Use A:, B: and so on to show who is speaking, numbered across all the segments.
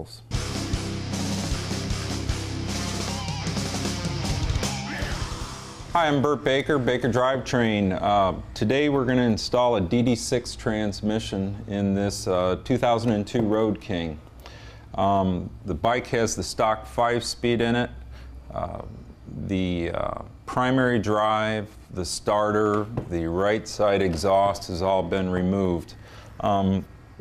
A: vehicles. Hi, I'm Burt Baker, Baker Drivetrain. Today we're going to install a DD6 transmission in this 2002 Road King. The bike has the stock 5-speed in it. The primary drive, the starter, the right side exhaust has all been removed.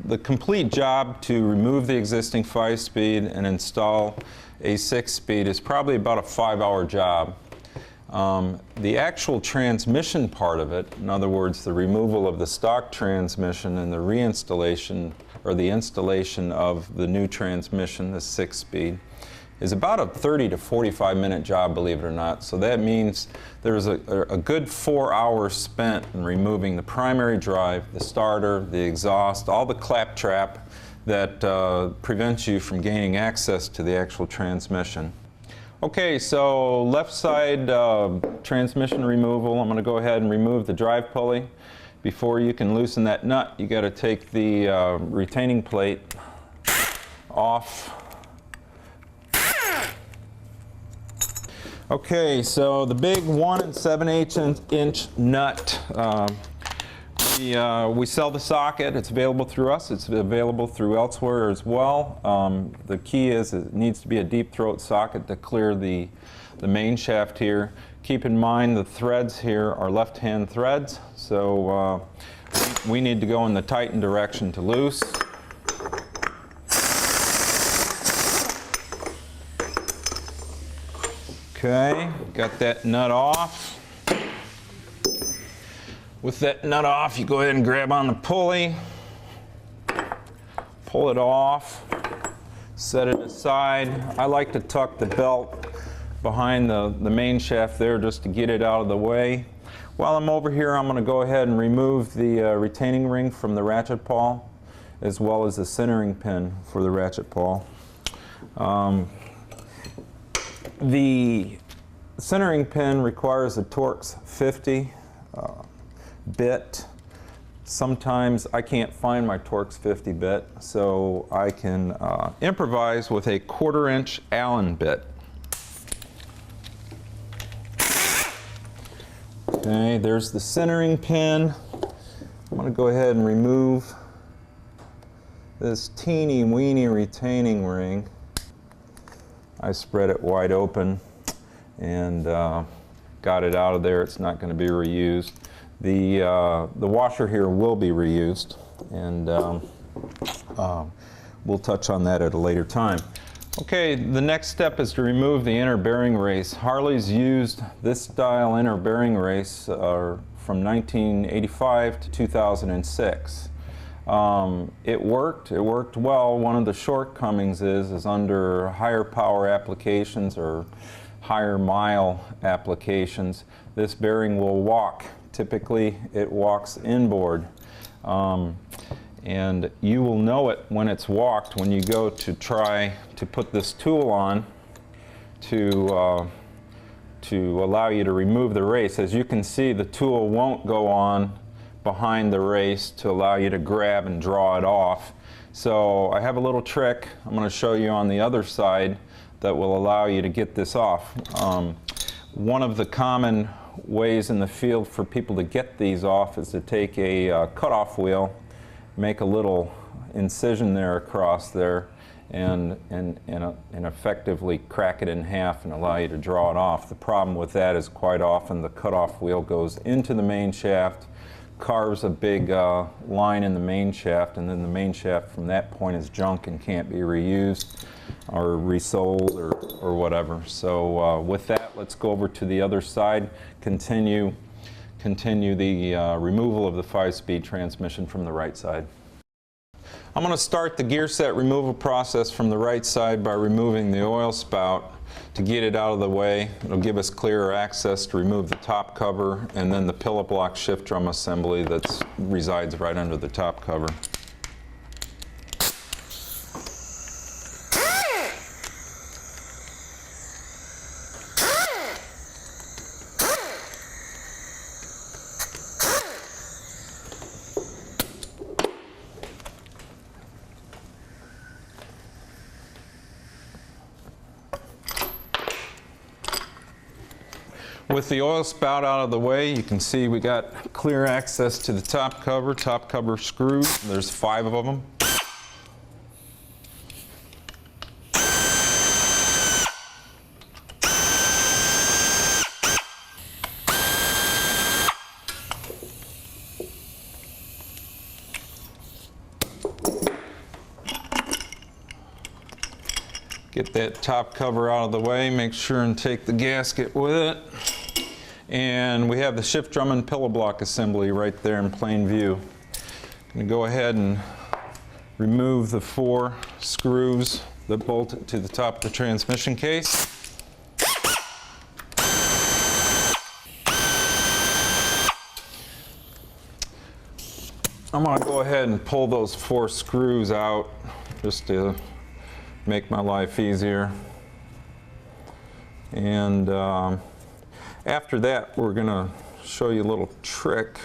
A: The complete job to remove the existing 5-speed and install a 6-speed is probably about a 5-hour job. The actual transmission part of it, in other words, the removal of the stock transmission and the reinstallation or the installation of the new transmission, the 6-speed, is about a 30 to 45 minute job, believe it or not. So that means there's a good 4 hours spent in removing the primary drive, the starter, the exhaust, all the claptrap that prevents you from gaining access to the actual transmission. Okay, so left side transmission removal. I'm going to go ahead and remove the drive pulley. Before you can loosen that nut, you got to take the retaining plate off. Okay, so the big 1 7/8 inch nut. We sell the socket. It's available through us. It's available through elsewhere as well. The key is it needs to be a deep throat socket to clear the main shaft here. Keep in mind the threads here are left-hand threads, so we need to go in the tighten direction to loose. Okay, got that nut off. With that nut off, you go ahead and grab on the pulley, pull it off, set it aside. I like to tuck the belt behind the main shaft there just to get it out of the way. While I'm over here, I'm going to go ahead and remove the retaining ring from the ratchet pawl, as well as the centering pin for the ratchet pawl. The centering pin requires a Torx 50 bit. Sometimes I can't find my Torx 50 bit, so I can improvise with a 1/4 inch Allen bit. Okay, there's the centering pin. I'm going to go ahead and remove this teeny weeny retaining ring. I spread it wide open and got it out of there. It's not going to be reused. The washer here will be reused, and we'll touch on that at a later time. Okay, the next step is to remove the inner bearing race. Harley's used this style inner bearing race from 1985 to 2006. It worked well. One of the shortcomings is under higher power applications or higher mile applications, this bearing will walk. Typically it walks inboard, and you will know it when it's walked when you go to try to put this tool on to allow you to remove the race. As you can see, the tool won't go on behind the race to allow you to grab and draw it off. So I have a little trick I'm going to show you on the other side that will allow you to get this off. One of the common ways in the field for people to get these off is to take a cutoff wheel, make a little incision there across there, and effectively crack it in half and allow you to draw it off. The problem with that is quite often the cutoff wheel goes into the main shaft, carves a big line in the main shaft, and then the main shaft from that point is junk and can't be reused or resold or whatever. So with that, let's go over to the other side, continue the removal of the 5-speed transmission from the right side. I'm going to start the gear set removal process from the right side by removing the oil spout to get it out of the way. It'll give us clearer access to remove the top cover and then the pillow block shift drum assembly that resides right under the top cover. With the oil spout out of the way, you can see we got clear access to the top cover screws. There's 5 of them. Get that top cover out of the way, make sure and take the gasket with it. And we have the shift drum and pillow block assembly right there in plain view. I'm going to go ahead and remove the 4 screws that bolt it to the top of the transmission case. I'm going to go ahead and pull those 4 screws out just to make my life easier. And after that, we're going to show you a little trick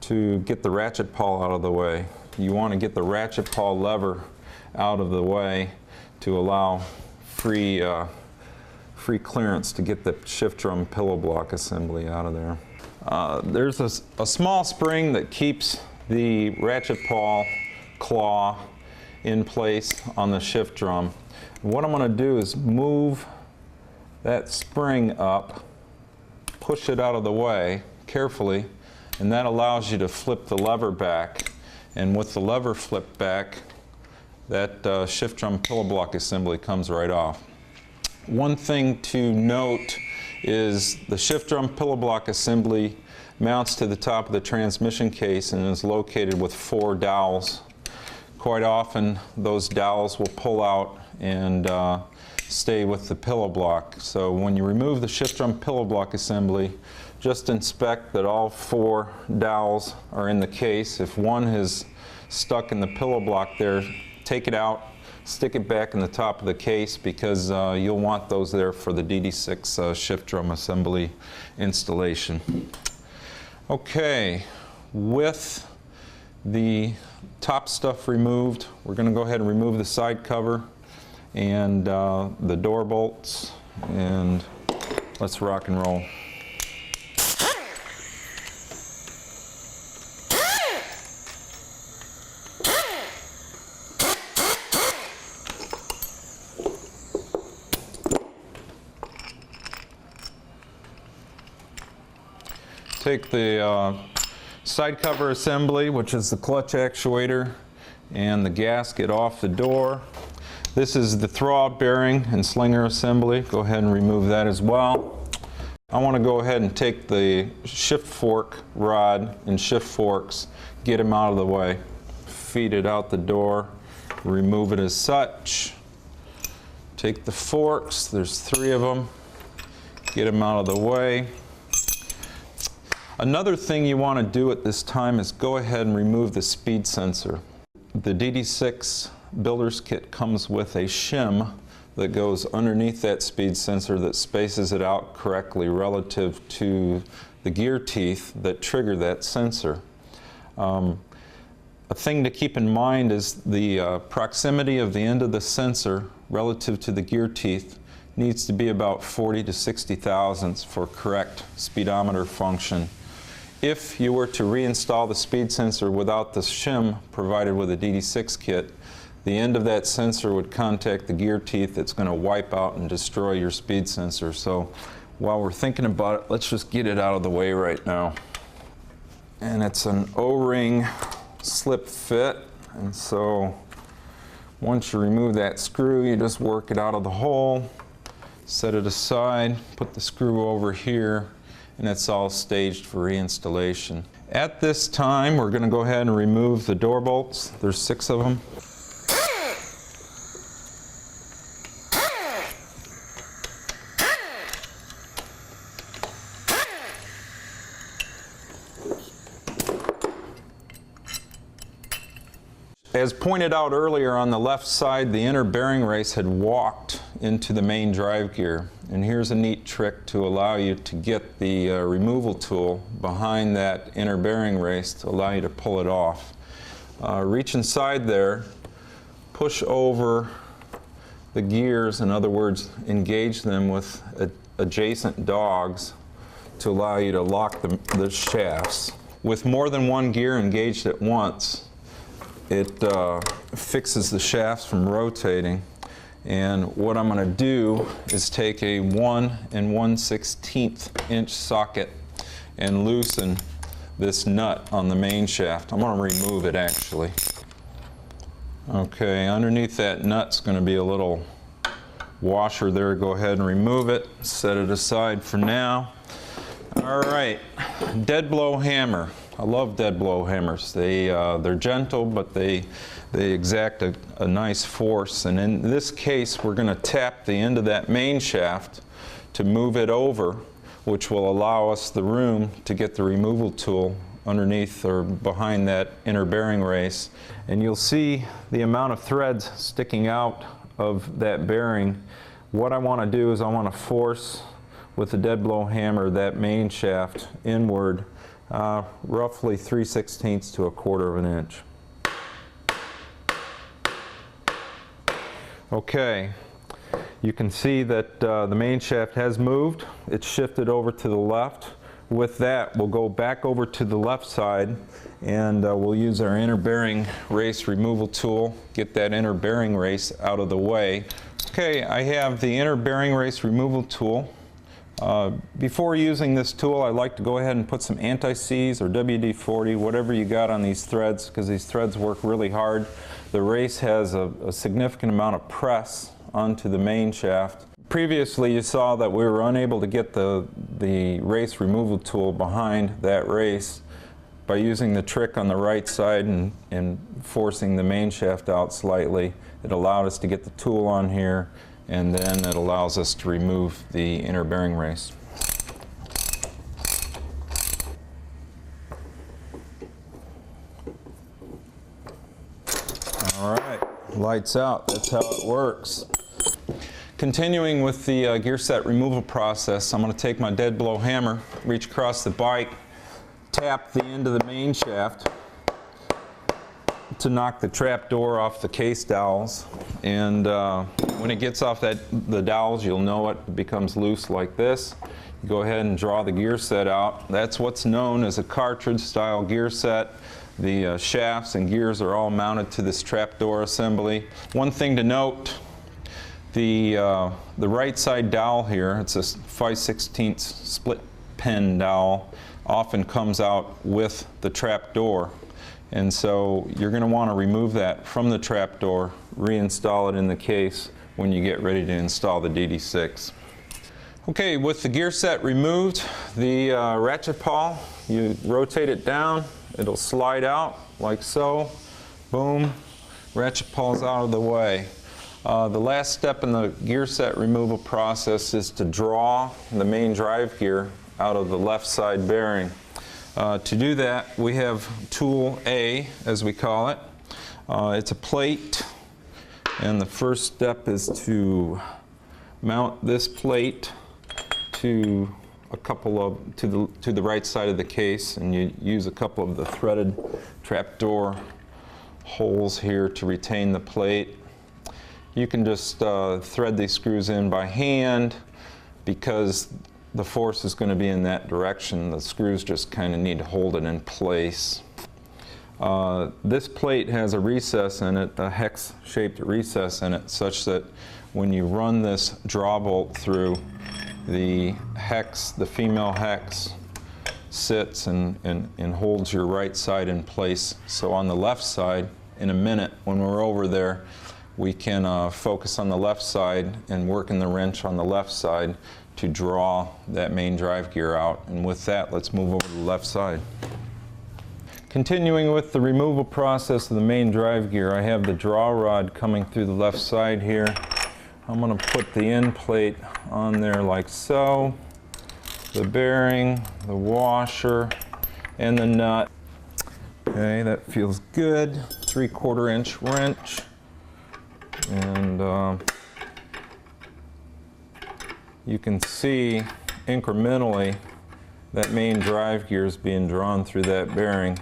A: to get the ratchet pawl out of the way. You want to get the ratchet pawl lever out of the way to allow free clearance to get the shift drum pillow block assembly out of there. There's a small spring that keeps the ratchet pawl claw in place on the shift drum. What I'm going to do is move that spring up, push it out of the way carefully, and that allows you to flip the lever back. And with the lever flipped back, that shift drum pillow block assembly comes right off. One thing to note is the shift drum pillow block assembly mounts to the top of the transmission case and is located with 4 dowels. Quite often those dowels will pull out and stay with the pillow block. So when you remove the shift drum pillow block assembly, just inspect that all 4 dowels are in the case. If one is stuck in the pillow block there, take it out, stick it back in the top of the case, because you'll want those there for the DD6 shift drum assembly installation. Okay, with the top stuff removed, we're going to go ahead and remove the side cover and the door bolts, and let's rock and roll. Take the side cover assembly, which is the clutch actuator and the gasket, off the door. This is the throwout bearing and slinger assembly. Go ahead and remove that as well. I want to go ahead and take the shift fork rod and shift forks, get them out of the way, feed it out the door, remove it as such. Take the forks, there's 3 of them, get them out of the way. Another thing you want to do at this time is go ahead and remove the speed sensor. The DD6 builder's kit comes with a shim that goes underneath that speed sensor that spaces it out correctly relative to the gear teeth that trigger that sensor. A thing to keep in mind is the proximity of the end of the sensor relative to the gear teeth needs to be about 40 to 60 thousandths for correct speedometer function. If you were to reinstall the speed sensor without the shim provided with a DD6 kit, the end of that sensor would contact the gear teeth. That's going to wipe out and destroy your speed sensor. So while we're thinking about it, let's just get it out of the way right now. And it's an O-ring slip fit, and so once you remove that screw, you just work it out of the hole, set it aside, put the screw over here, and it's all staged for reinstallation. At this time, we're going to go ahead and remove the door bolts. There's 6 of them. As pointed out earlier, on the left side, the inner bearing race had walked into the main drive gear. And here's a neat trick to allow you to get the removal tool behind that inner bearing race to allow you to pull it off. Reach inside there, push over the gears, in other words, engage them with adjacent dogs to allow you to lock the shafts. With more than one gear engaged at once, it fixes the shafts from rotating. And what I'm going to do is take a 1 1/16 inch socket and loosen this nut on the main shaft. I'm going to remove it actually. Okay, underneath that nut's going to be a little washer there. Go ahead and remove it. Set it aside for now. All right, dead blow hammer. I love dead blow hammers. They're gentle, but they exact a nice force. And in this case, we're going to tap the end of that main shaft to move it over, which will allow us the room to get the removal tool underneath or behind that inner bearing race. And you'll see the amount of threads sticking out of that bearing. What I want to do is I want to force with the dead blow hammer that main shaft inward, roughly 3/16 to 1/4 inch. Okay, you can see that the main shaft has moved. It's shifted over to the left. With that, we'll go back over to the left side and we'll use our inner bearing race removal tool, get that inner bearing race out of the way. Okay, I have the inner bearing race removal tool. Before using this tool, I like to go ahead and put some anti-seize or WD-40, whatever you got on these threads, because these threads work really hard. The race has a significant amount of press onto the main shaft. Previously, you saw that we were unable to get the race removal tool behind that race by using the trick on the right side and forcing the main shaft out slightly. It allowed us to get the tool on here, and then it allows us to remove the inner bearing race. All right, lights out. That's how it works. Continuing with the gear set removal process, I'm going to take my dead blow hammer, reach across the bike, tap the end of the main shaft to knock the trapdoor off the case dowels. And when it gets off the dowels, you'll know it becomes loose like this. You go ahead and draw the gear set out. That's what's known as a cartridge style gear set. The shafts and gears are all mounted to this trapdoor assembly. One thing to note, the right side dowel here, it's a 5/16 split pin dowel, often comes out with the trapdoor. And so you're going to want to remove that from the trapdoor, reinstall it in the case when you get ready to install the DD6. Okay, with the gear set removed, the ratchet pawl, you rotate it down, it'll slide out like so. Boom, ratchet pawl's out of the way. The last step in the gear set removal process is to draw the main drive gear out of the left side bearing. To do that, we have tool A, as we call it. It's a plate, and the first step is to mount this plate to to the right side of the case, and you use a couple of the threaded trapdoor holes here to retain the plate. You can just thread these screws in by hand because the force is going to be in that direction. The screws just kind of need to hold it in place. This plate has a recess in it, a hex-shaped recess in it, such that when you run this draw bolt through, the hex, the female hex, sits and holds your right side in place. So on the left side, in a minute, when we're over there, we can focus on the left side and work in the wrench on the left side to draw that main drive gear out. And with that, let's move over to the left side. Continuing with the removal process of the main drive gear, I have the draw rod coming through the left side here. I'm going to put the end plate on there like so, the bearing, the washer, and the nut. Okay, that feels good. 3/4 inch wrench. And you can see incrementally that main drive gear is being drawn through that bearing.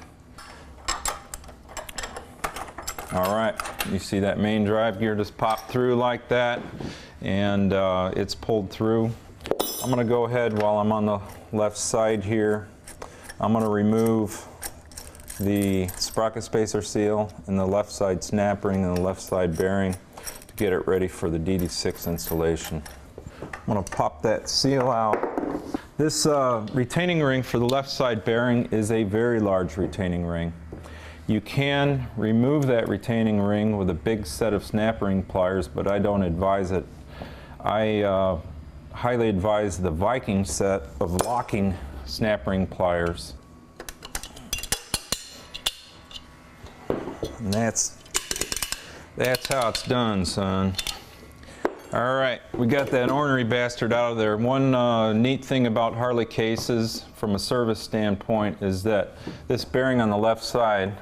A: All right, you see that main drive gear just pop through like that, and it's pulled through. I'm going to go ahead while I'm on the left side here. I'm going to remove the sprocket spacer seal and the left side snap ring and the left side bearing to get it ready for the DD6 installation. I'm going to pop that seal out. This retaining ring for the left side bearing is a very large retaining ring. You can remove that retaining ring with a big set of snap ring pliers, but I don't advise it. I highly advise the Viking set of locking snap ring pliers. And that's how it's done, son. All right, we got that ornery bastard out of there. One neat thing about Harley cases from a service standpoint is that this bearing on the left side,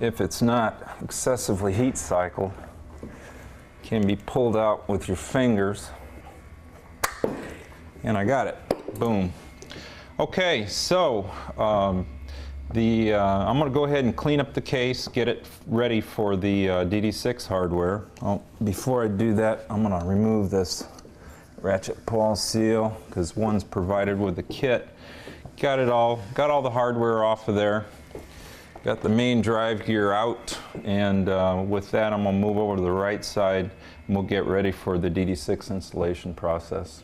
A: if it's not excessively heat cycled, can be pulled out with your fingers. And I got it. Boom. Okay, so I'm going to go ahead and clean up the case, get it ready for the DD6 hardware. Oh, before I do that, I'm going to remove this ratchet pawl seal because one's provided with the kit. Got all the hardware off of there. Got the main drive gear out, and with that I'm going to move over to the right side and we'll get ready for the DD6 installation process.